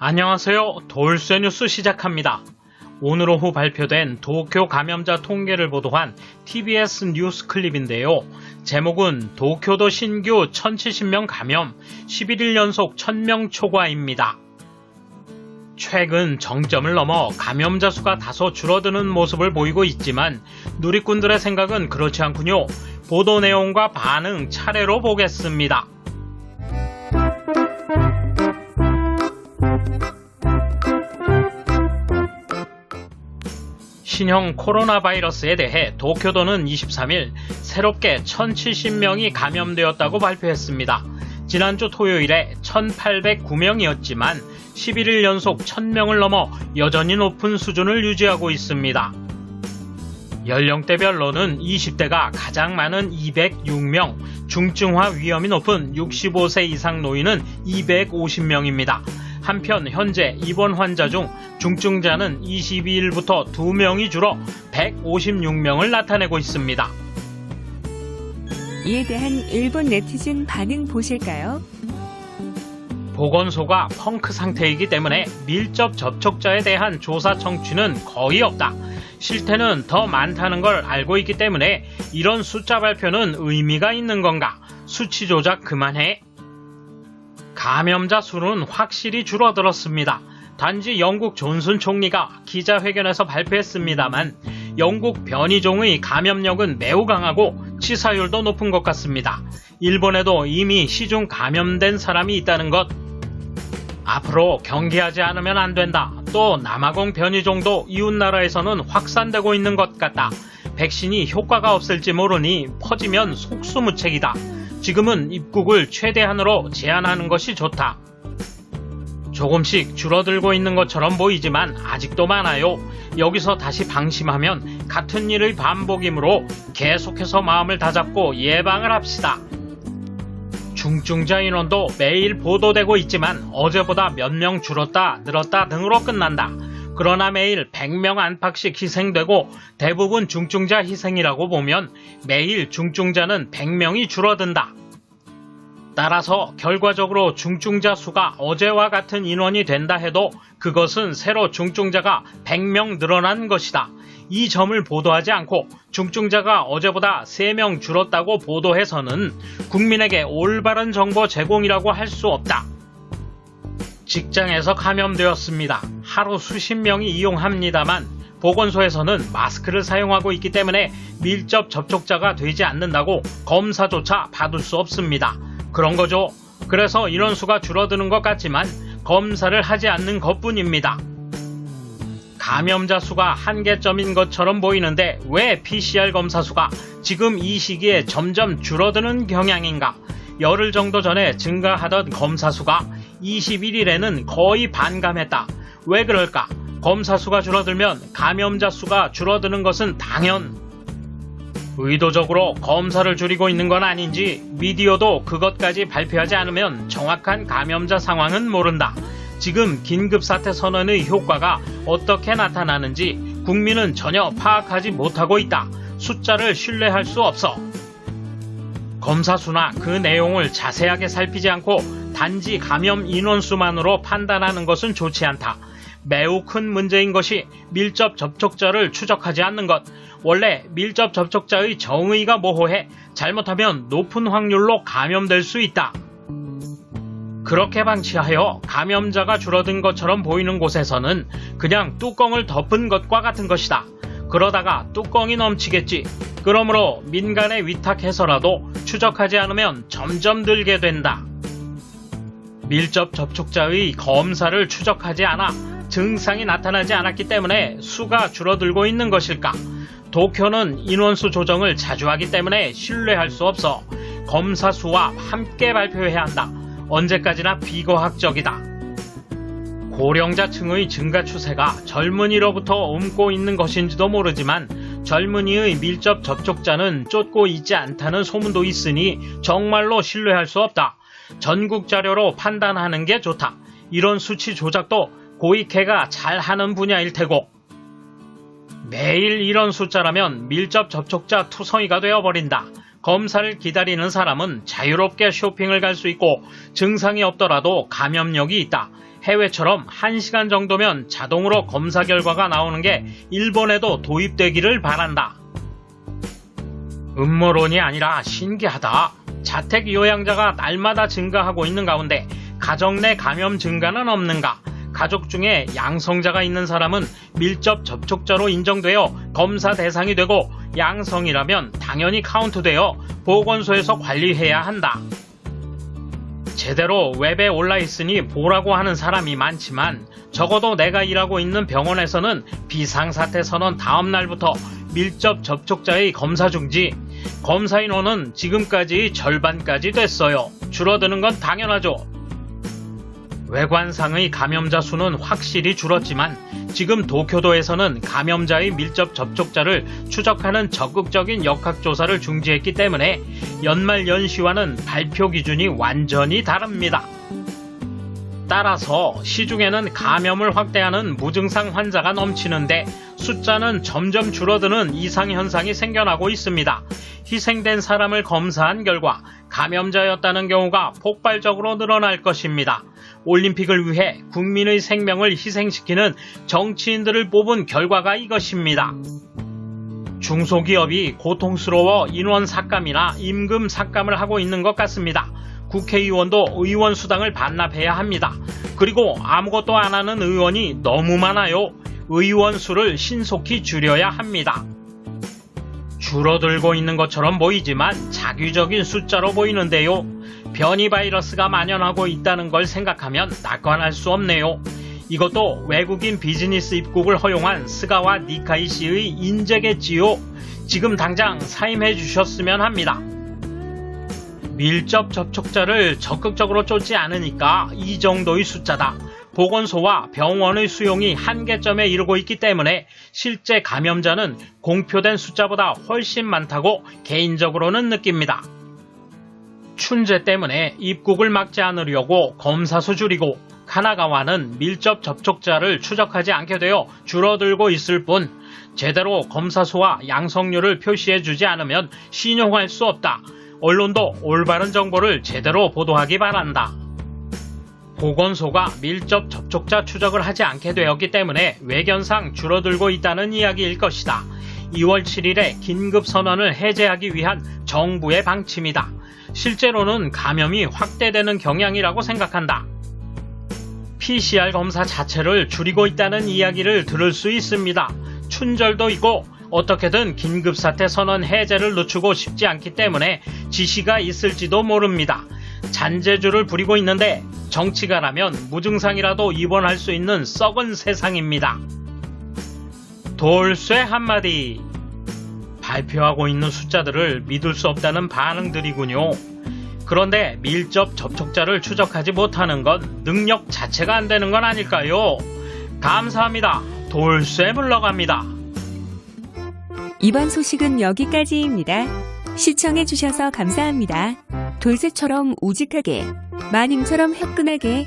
안녕하세요. 돌쇠 뉴스 시작합니다. 오늘 오후 발표된 도쿄 감염자 통계를 보도한 TBS 뉴스 클립인데요. 제목은 도쿄도 신규 1070명 감염, 11일 연속 1000명 초과입니다. 최근 정점을 넘어 감염자 수가 다소 줄어드는 모습을 보이고 있지만 누리꾼들의 생각은 그렇지 않군요. 보도 내용과 반응 차례로 보겠습니다. 신형 코로나 바이러스에 대해 도쿄도는 23일 새롭게 1070명이 감염되었다고 발표했습니다. 지난주 토요일에 1809명이었지만 11일 연속 1000명을 넘어 여전히 높은 수준을 유지하고 있습니다. 연령대별로는 20대가 가장 많은 206명, 중증화 위험이 높은 65세 이상 노인은 250명입니다. 한편 현재 입원 환자 중 중증자는 22일부터 2명이 줄어 156명을 나타내고 있습니다. 이에 대한 일본 네티즌 반응 보실까요? 보건소가 펑크 상태이기 때문에 밀접 접촉자에 대한 조사 청취는 거의 없다. 실태는 더 많다는 걸 알고 있기 때문에 이런 숫자 발표는 의미가 있는 건가? 수치 조작 그만해. 감염자 수는 확실히 줄어들었습니다. 단지 영국 존슨 총리가 기자회견에서 발표했습니다만 영국 변이종의 감염력은 매우 강하고 치사율도 높은 것 같습니다. 일본에도 이미 시중 감염된 사람이 있다는 것. 앞으로 경계하지 않으면 안 된다. 또 남아공 변이종도 이웃나라에서는 확산되고 있는 것 같다. 백신이 효과가 없을지 모르니 퍼지면 속수무책이다. 지금은 입국을 최대한으로 제한하는 것이 좋다. 조금씩 줄어들고 있는 것처럼 보이지만 아직도 많아요. 여기서 다시 방심하면 같은 일의 반복이므로 계속해서 마음을 다잡고 예방을 합시다. 중증자 인원도 매일 보도되고 있지만 어제보다 몇 명 줄었다 늘었다 등으로 끝난다. 그러나 매일 100명 안팎씩 희생되고 대부분 중증자 희생이라고 보면 매일 중증자는 100명이 줄어든다. 따라서 결과적으로 중증자 수가 어제와 같은 인원이 된다 해도 그것은 새로 중증자가 100명 늘어난 것이다. 이 점을 보도하지 않고 중증자가 어제보다 3명 줄었다고 보도해서는 국민에게 올바른 정보 제공이라고 할 수 없다. 직장에서 감염되었습니다. 하루 수십 명이 이용합니다만 보건소에서는 마스크를 사용하고 있기 때문에 밀접 접촉자가 되지 않는다고 검사조차 받을 수 없습니다. 그런 거죠. 그래서 인원수가 줄어드는 것 같지만 검사를 하지 않는 것뿐입니다. 감염자 수가 한계점인 것처럼 보이는데 왜 PCR 검사 수가 지금 이 시기에 점점 줄어드는 경향인가? 열흘 정도 전에 증가하던 검사 수가 21일에는 거의 반감했다. 왜 그럴까? 검사 수가 줄어들면 감염자 수가 줄어드는 것은 당연. 의도적으로 검사를 줄이고 있는 건 아닌지 미디어도 그것까지 발표하지 않으면 정확한 감염자 상황은 모른다. 지금 긴급사태 선언의 효과가 어떻게 나타나는지 국민은 전혀 파악하지 못하고 있다. 숫자를 신뢰할 수 없어. 검사 수나 그 내용을 자세하게 살피지 않고 단지 감염 인원수만으로 판단하는 것은 좋지 않다. 매우 큰 문제인 것이 밀접 접촉자를 추적하지 않는 것. 원래 밀접 접촉자의 정의가 모호해 잘못하면 높은 확률로 감염될 수 있다. 그렇게 방치하여 감염자가 줄어든 것처럼 보이는 곳에서는 그냥 뚜껑을 덮은 것과 같은 것이다. 그러다가 뚜껑이 넘치겠지. 그러므로 민간에 위탁해서라도 추적하지 않으면 점점 늘게 된다. 밀접 접촉자의 검사를 추적하지 않아 증상이 나타나지 않았기 때문에 수가 줄어들고 있는 것일까? 도쿄는 인원수 조정을 자주 하기 때문에 신뢰할 수 없어. 검사 수와 함께 발표해야 한다. 언제까지나 비과학적이다. 고령자층의 증가 추세가 젊은이로부터 옮고 있는 것인지도 모르지만 젊은이의 밀접 접촉자는 쫓고 있지 않다는 소문도 있으니 정말로 신뢰할 수 없다. 전국 자료로 판단하는 게 좋다. 이런 수치 조작도 고익회가 잘하는 분야일 테고 매일 이런 숫자라면 밀접 접촉자 투성이가 되어버린다. 검사를 기다리는 사람은 자유롭게 쇼핑을 갈 수 있고 증상이 없더라도 감염력이 있다. 해외처럼 1시간 정도면 자동으로 검사 결과가 나오는 게 일본에도 도입되기를 바란다. 음모론이 아니라 신기하다. 자택 요양자가 날마다 증가하고 있는 가운데 가정 내 감염 증가는 없는가? 가족 중에 양성자가 있는 사람은 밀접 접촉자로 인정되어 검사 대상이 되고 양성이라면 당연히 카운트되어 보건소에서 관리해야 한다. 제대로 웹에 올라있으니 보라고 하는 사람이 많지만 적어도 내가 일하고 있는 병원에서는 비상사태 선언 다음 날부터 밀접 접촉자의 검사 중지, 검사 인원은 지금까지 절반까지 됐어요. 줄어드는 건 당연하죠. 외관상의 감염자 수는 확실히 줄었지만 지금 도쿄도에서는 감염자의 밀접 접촉자를 추적하는 적극적인 역학조사를 중지했기 때문에 연말 연시와는 발표 기준이 완전히 다릅니다. 따라서 시중에는 감염을 확대하는 무증상 환자가 넘치는데 숫자는 점점 줄어드는 이상현상이 생겨나고 있습니다. 희생된 사람을 검사한 결과 감염자였다는 경우가 폭발적으로 늘어날 것입니다. 올림픽을 위해 국민의 생명을 희생시키는 정치인들을 뽑은 결과가 이것입니다. 중소기업이 고통스러워 인원 삭감이나 임금 삭감을 하고 있는 것 같습니다. 국회의원도 의원 수당을 반납해야 합니다. 그리고 아무것도 안 하는 의원이 너무 많아요. 의원 수를 신속히 줄여야 합니다. 줄어들고 있는 것처럼 보이지만 자규적인 숫자로 보이는데요. 변이 바이러스가 만연하고 있다는 걸 생각하면 낙관할 수 없네요. 이것도 외국인 비즈니스 입국을 허용한 스가와 니카이 씨의 인재겠지요. 지금 당장 사임해 주셨으면 합니다. 밀접 접촉자를 적극적으로 쫓지 않으니까 이 정도의 숫자다. 보건소와 병원의 수용이 한계점에 이르고 있기 때문에 실제 감염자는 공표된 숫자보다 훨씬 많다고 개인적으로는 느낍니다. 춘제 때문에 입국을 막지 않으려고 검사수 줄이고 카나가와는 밀접 접촉자를 추적하지 않게 되어 줄어들고 있을 뿐 제대로 검사수와 양성률을 표시해주지 않으면 신용할 수 없다. 언론도 올바른 정보를 제대로 보도하기 바란다. 보건소가 밀접 접촉자 추적을 하지 않게 되었기 때문에 외견상 줄어들고 있다는 이야기일 것이다. 2월 7일에 긴급선언을 해제하기 위한 정부의 방침이다. 실제로는 감염이 확대되는 경향이라고 생각한다. PCR 검사 자체를 줄이고 있다는 이야기를 들을 수 있습니다. 춘절도 있고 어떻게든 긴급사태 선언 해제를 늦추고 싶지 않기 때문에 지시가 있을지도 모릅니다. 잔재주를 부리고 있는데 정치가라면 무증상이라도 입원할 수 있는 썩은 세상입니다. 돌쇠 한마디. 발표하고 있는 숫자들을 믿을 수 없다는 반응들이군요. 그런데 밀접 접촉자를 추적하지 못하는 건 능력 자체가 안 되는 건 아닐까요? 감사합니다. 돌쇠 물러갑니다. 이번 소식은 여기까지입니다. 시청해주셔서 감사합니다. 돌쇠처럼 우직하게, 마님처럼 화끈하게